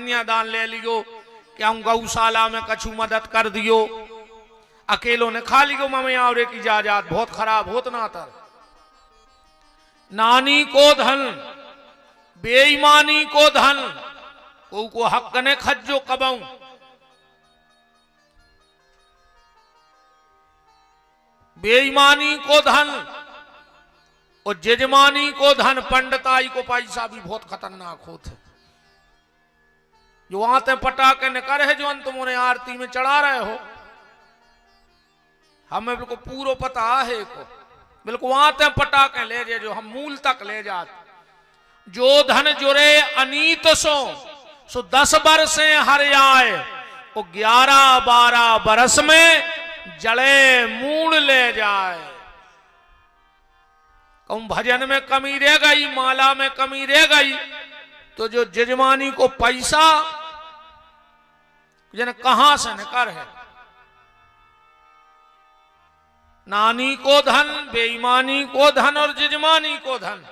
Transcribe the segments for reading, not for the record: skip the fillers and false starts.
कन्यादान ले लियो, क्या गौशाला में कछु मदद कर दियो, अकेलों ने खा लियो ममे आवरे की जायदाद, बहुत खराब होत ना तर। नानी को धन, बेईमानी को धन, को हक ने खज्जो कबाऊ। बेईमानी को धन और जजमानी को धन, पंडिताई को पैसा भी बहुत खतरनाक होते। जो आते पटाखे निकर है जो तुम उन्हें आरती में चढ़ा रहे हो, हमें बिल्कुल पूरा पता है को, बिल्कुल आते पटाखे ले जाए जो हम मूल तक ले जाते। जो धन जुरे अनीत सो 10 बरसे हर आए, वो 11-12 बरस में जड़े मूल ले जाए। कहूं भजन में कमी रह गई, माला में कमी रह गई, तो जो जजमानी को पैसा जन कहां से निकर है। नानी को धन, बेईमानी को धन और जजमानी को धन।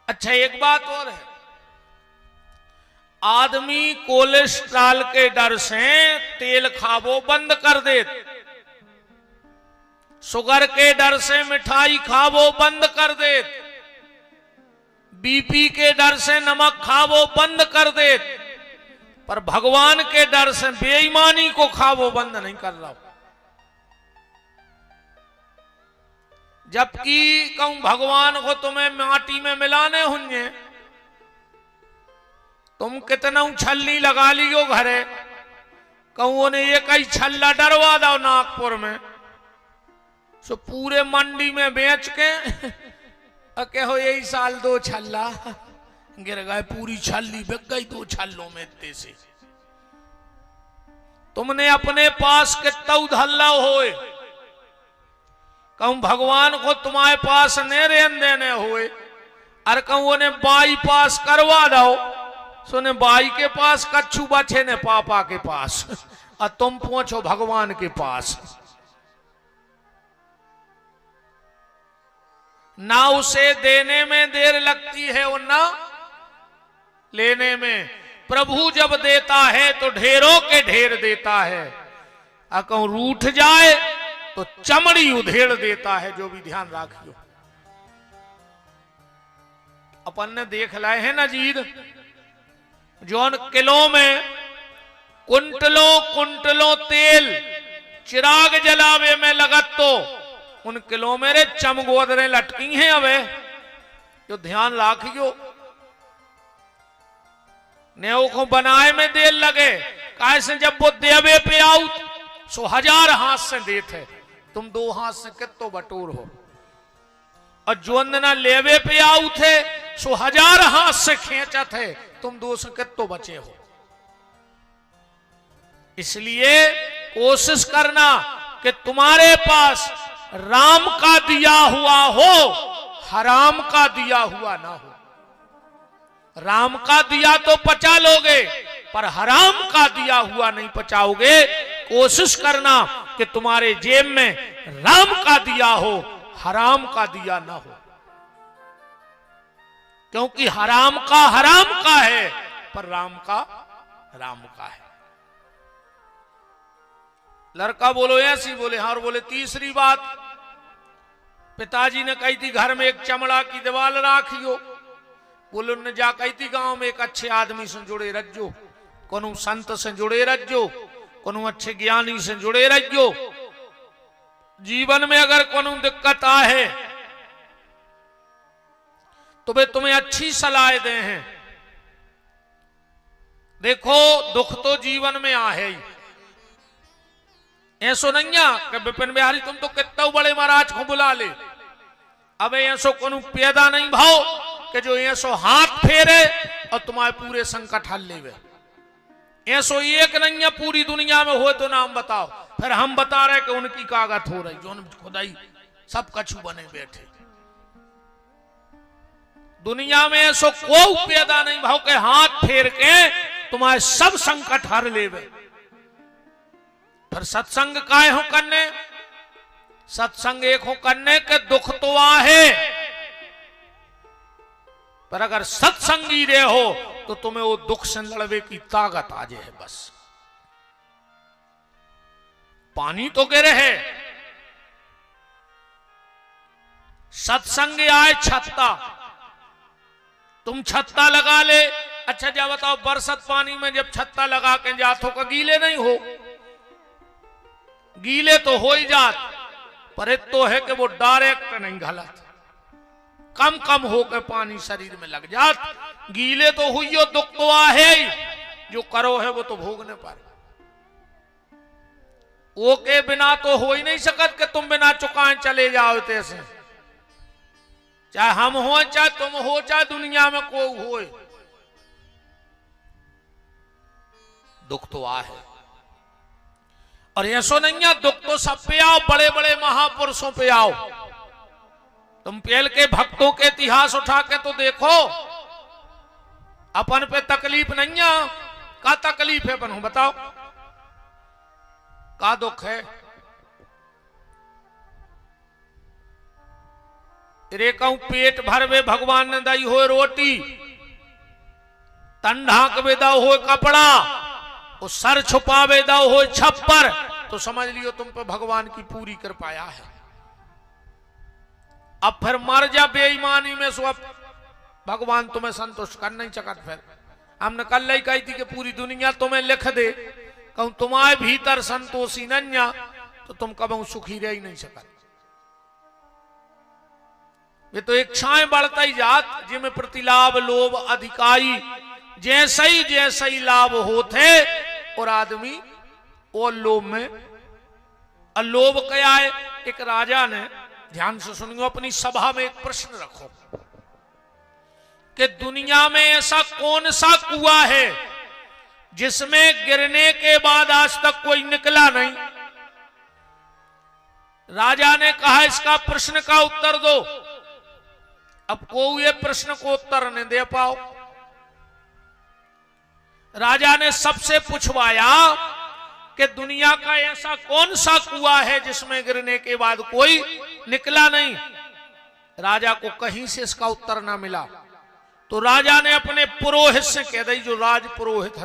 अच्छा एक बात और है, आदमी कोलेस्ट्रॉल के डर से तेल खावो बंद कर दे, शुगर के डर से मिठाई खावो बंद कर दे, बीपी के डर से नमक खावो बंद कर दे, पर भगवान के डर से बेईमानी को खावो बंद नहीं कर रहा। जबकि कहूं भगवान को तुम्हें माटी में मिलाने होंगे, तुम कितना छल्ली लगा लियो घरे, कहूं ने ये कई छल्ला डरवा दो नागपुर में, सो पूरे मंडी में बेच के कहो यही साल 2 छल्ला गिर गए, पूरी छल्ली बिक गई 2 छल्लों में इतने से। तुमने अपने पास कितना उधल्ला होए, कहूं भगवान को तुम्हारे पास ने रेन देने हुए, अरे कहूं ने बाई पास करवा दो, सुने बाई के पास कच्छू बचे ने पापा के पास, और तुम पहुंचो भगवान के पास। ना उसे देने में देर लगती है और ना लेने में। प्रभु जब देता है तो ढेरों के ढेर देता है, और कहूं रूठ जाए तो चमड़ी उधेड़ देता है, जो भी ध्यान रखियो। अपन ने देख लाए हैं ना जीद, जौन किलो में कुंटलों कुंटलों तेल चिराग जलावे में लगत, तो उन किलो मेरे चमगोदरे लटकी हैं अबे, जो ध्यान राखियो। नेव को बनाए में देर लगे, कैसे जब वो देवे पे आउ सो 1000 हाथ से देते, तुम 2 हाथ से कितो बटोर हो, और जो ना लेवे पे आउ थे सो 1000 हाथ से खींचत है, तुम 2 से कितो बचे हो। इसलिए कोशिश करना कि तुम्हारे पास राम का दिया हुआ हो, हराम का दिया हुआ ना हो। राम का दिया तो पचा लोगे, पर हराम का दिया हुआ नहीं पचाओगे। कोशिश करना कि तुम्हारे जेब में राम का दिया हो, हराम का दिया ना हो, क्योंकि हराम का है, पर राम का है। लड़का बोलो ऐसी, बोले हाँ, और बोले तीसरी बात, पिताजी ने कही थी घर में एक चमड़ा की दीवार राखियो, बोले उन्हें जा कही थी गांव में एक अच्छे आदमी से जुड़े रखो, कोनो संत से जुड़े रखो, कोनो अच्छे ज्ञानी से जुड़े रखो। जीवन में अगर कोनो दिक्कत आए तो वे तुम्हें अच्छी सलाह दे हैं। देखो दुख तो जीवन में आहे ही, ऐसो नहीं कि विपिन बिहारी तुम तो कितना बड़े महाराज को बुला ले, अब ऐसो कोनो पैदा नहीं भाव कि जो ऐसो हाथ फेरे और तुम्हारे पूरे संकट हल लेवे। ऐसो एक नहीं है पूरी दुनिया में हो तो नाम बताओ, फिर हम बता रहे कि उनकी कागत हो रही, जो खुदाई सब कछु बने बैठे। दुनिया में ऐसो कोई पैदा नहीं भाव के हाथ फेर के तुम्हारे सब संकट हर लेवे। फिर सत्संग काहे हो करने, सत्संग एक हो करने के दुख तो आहे, पर अगर सत्संगी रे हो तो तुम्हें वो दुख से लड़वे की ताकत आ जाए। बस पानी तो गिरे है, सत्संग आए छत्ता, तुम छत्ता लगा ले। अच्छा जा बताओ, बरसत पानी में जब छत्ता लगा के जातो का गीले नहीं हो? गीले तो हो ही जात, पर तो है कि वो डायरेक्ट नहीं गलत, कम कम होकर पानी शरीर में लग जात। गीले तो हुई हो, दुख तो आहे ही, जो करो है वो तो भोगने पर। वो के बिना तो हो ही नहीं सकत कि तुम बिना चुकाए चले जाओ तैसे, चाहे हम हो चाहे तुम हो चाहे दुनिया में कोई हो, दुख तो आ है। और ऐसो नहीं है, दुख तो सब पे आओ, बड़े बड़े महापुरुषों पे आओ। तुम पहले के भक्तों के इतिहास उठा के तो देखो, अपन पे तकलीफ नहीं है। का तकलीफ है अपन बताओ, का दुख है? रे कहूं पेट भरवे भगवान ने दई हो रोटी, तन ढांकवे दो हो कपड़ा, वो सर छुपावे दो हो छप्पर, तो समझ लियो तुम पे भगवान की पूरी कृपाया है। अब फिर मर जा बेईमानी में, सो अब भगवान तुम्हें संतुष्ट कर नहीं सकत। फिर हमने कल ही कही थी कि पूरी दुनिया तुम्हें लिख दे, कहूं तुम्हारे भीतर संतोषी नन्या, तो तुम कभी सुखी रह ही नहीं सकत। ये तो इच्छाएं बढ़ता ही जात, जिनमें प्रतिलाभ लोभ अधिकारी, जैसे ही लाभ होते और आदमी और लोभ में। लोभ क्या है? एक राजा ने, ध्यान से सुनियो, अपनी सभा में एक प्रश्न रखो कि दुनिया में ऐसा कौन सा कुआं है जिसमें गिरने के बाद आज तक कोई निकला नहीं? राजा ने कहा इसका प्रश्न का उत्तर दो। अब कोई ये प्रश्न को उत्तर नहीं दे पाओ। राजा ने सबसे पूछवाया कि दुनिया का ऐसा कौन सा कुआं है जिसमें गिरने के बाद कोई निकला नहीं? राजा को कहीं से इसका उत्तर ना मिला, तो राजा ने अपने पुरोहित से कह दी, जो राज पुरोहित